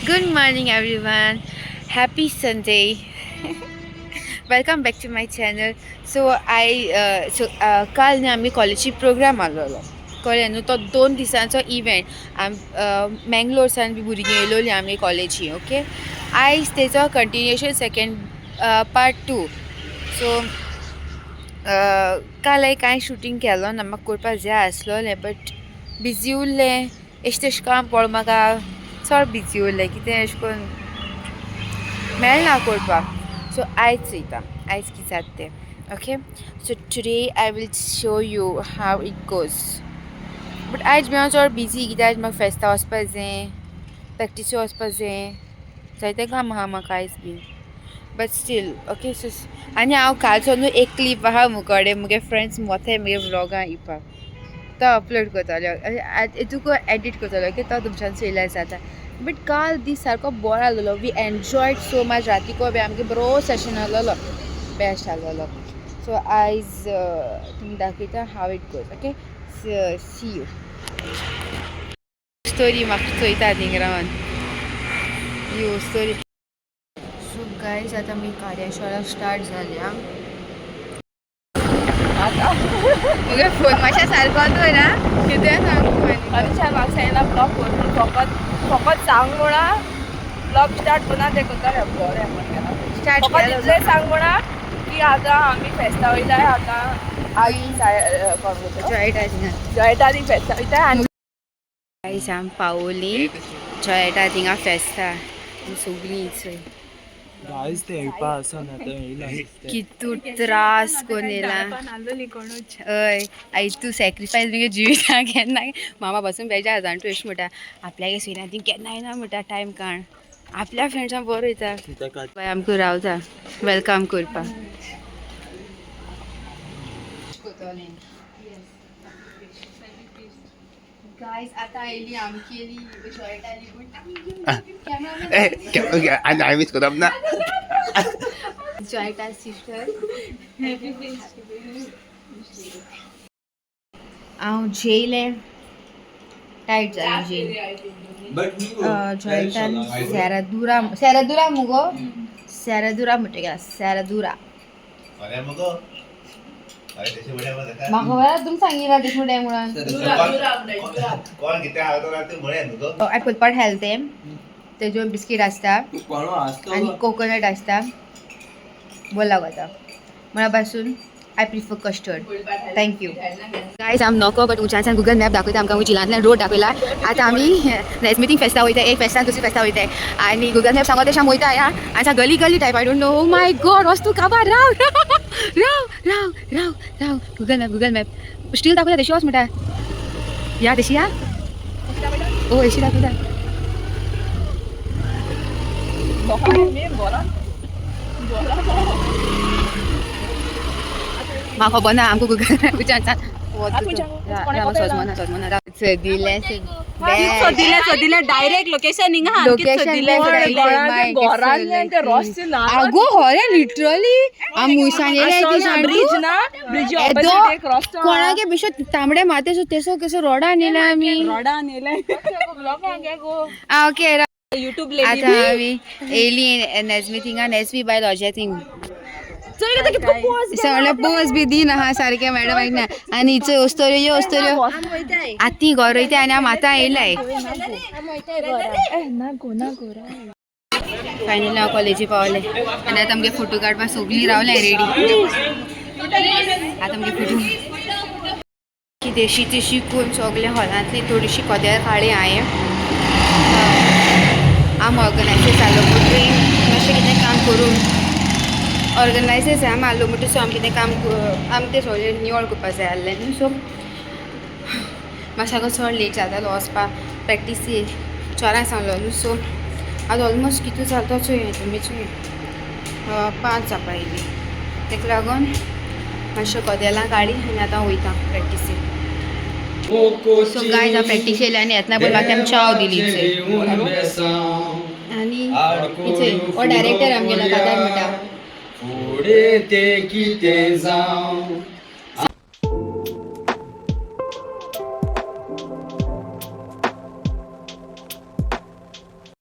Good morning, everyone. Happy Sunday. Welcome back to my channel. काल न्ही आमी कॉलेजी प्रोग्राम आसलो कळ्ळें न्हू तो 2 दिसांचो इवेंट मँगलोरसान बी भुरगीं येयलोलीं आमी कॉलेजी ओके आयज तेचो कंटिन्युएशन सेकेंड पार्ट 2 सो काल कांय शुटींग केलो ना म्हाका करपाक जाय आसलोलें बट बिजी उरलें एशें काम पळोवन म्हाका चड बिजी उरलें कितें अशें करून मेळना करपाक सो आयज चोयता आयज कितें जाता तें okay so today I will show you how it goes but आयज हांव चड बिजी कित्याक आयज म्हाका फेस्ता वचपाक जाय प्रॅक्टिसी वचपाक जाय जायतें काम आहा म्हाका आयज बी बट स्टील ओके सो आनी हांव कालचो न्हू एक क्लीप आहा मुकोडे मुगे फ्रेंड्स मोते मुगे व्लॉगां येवपाक तो अपलोड करतलो हेतूक एडीट करतलो ओके तो तुमच्यान चोयल्यार जाता बट काल दीस सारको बरो आसलेलो वी एन्जॉयड सो मच रातीको बी आमगे बरो सेशन आसलेलो बेस्ट आसलेलो सो आयज तुमी दाखयता how it goes okay see you story म्हाका चोयता थिंग रावन यू स्टोरी सो गायज आतां आमी कार्याशाळा स्टार्ट जाल्या मुगे फोन मातशें सारको दवर ना कितें सांगू अरे छान म्हाका सांगला ब्लॉग करून फकत सांग म्हणा ब्लॉग स्टार्ट करना ते करताले बरें म्हणून स्टार्ट फकत केलो इतलें सांग म्हणा की आतां आमी फेस्ता वयताय आतां आई जॉयटा ती फेस्ता वयताय आनी गायज आमी पावोली जॉयटा थिंगा फेस्ता सगळीं चोय गाइस ते येवपा आसा ना ते येयला कितू त्रास कोण येयला हय आई तूं सॅक्रिफायस तुगे जिविता केन्ना मामा बसून बेजार जाण तूं अशें म्हणटा आपल्यागे सिना ती केन्ना येना म्हणटा टायम काण आपल्या फ्रेंड्सां बरो वयता बाय आमकां रावता वेलकम करपाक गायज आतां आयली आमची येयली शॉर्टाली आणि आम्हीच करप ना जॉयटा सिस्टर हांव जेयलें टायट जालें जेल जॉयटान सेरादुरा मुगो सेरादुरा म्हणटा गेला सेरादुरा म्हाका खबर तुमी सांगिला देखून म्हणून आय फुलपाट हेल्थ तेजो बिस्कीट आसता आनी कोकोनट आसता बोला वता म्हणा पासून I prefer custard thank you guys आम नको बट उंचासान गुगल मॅप दाखयता आमकां जिल्ल्यांतल्यान रोड दाखयला आतां आमी नॅसमिथींग फेस्ता वयता एक फेस्तान दुसरी फेस्ता वयताय आनी गुगल मॅप सांगो तशें वयता या आनी गली गली type I don't know oh my god वस्तू काबार राव राव राव राव राव गुगल मॅप स्टील दाखयता तशी वच म्हणटा या तशी या ओ अशी दाखयता म्हाका खबर ना आमकां गुगल मॅप दिले डायरेक्ट लोकेशन हिंगा आगो हरे लिटरली कोणागे बेश्यो तांबडे मातेसो तेसो कसो रोडान येयला आमी ओके युट्यूब आतां आमी येयली नॅजमी थिंगा नॅजमी बाय लॉजा थिंग सगळे पोज बी दिन आहा सारकें मॅडम आयकना आनी हिचो वस्तोऱ्यो आती घर वयता आनी हांव आतां येयलाय फायनली हांव कॉलेजी पावलें आनी आतां आमगे फोटो काडपाक सगळीं रावलें रेडी आतां आमगे फोटो कितेंशी तेशी करून सगळे हॉलांतली थोडीशी कदेल काडली हांवें आम ऑर्गनायझर जालो म्हणटरी मातशें कितें काम करून ऑर्गनायझर्स आम आहलो म्हणटरी सो आमी कितें काम आमी तें सगळें निवळ करपाक जाय आहलें न्हू सो मातशें चड लेट जातालो वचपाक प्रॅक्टिसी चोरांक सांगलो न्हू सो आतां ऑलमोस्ट कितू जाता चोय तुमी चोय 5 जावपा येयली तेका लागून मातशें कदेलां काडी आनी आतां वयता प्रॅक्टिसी सो गायज हांव प्रॅक्टिस येयलें आनी येतना पळय म्हाका चाव दिली आनी इचय हो डायरेक्टर आमगेलो काकार म्हणटा फुडें तें कितें जावं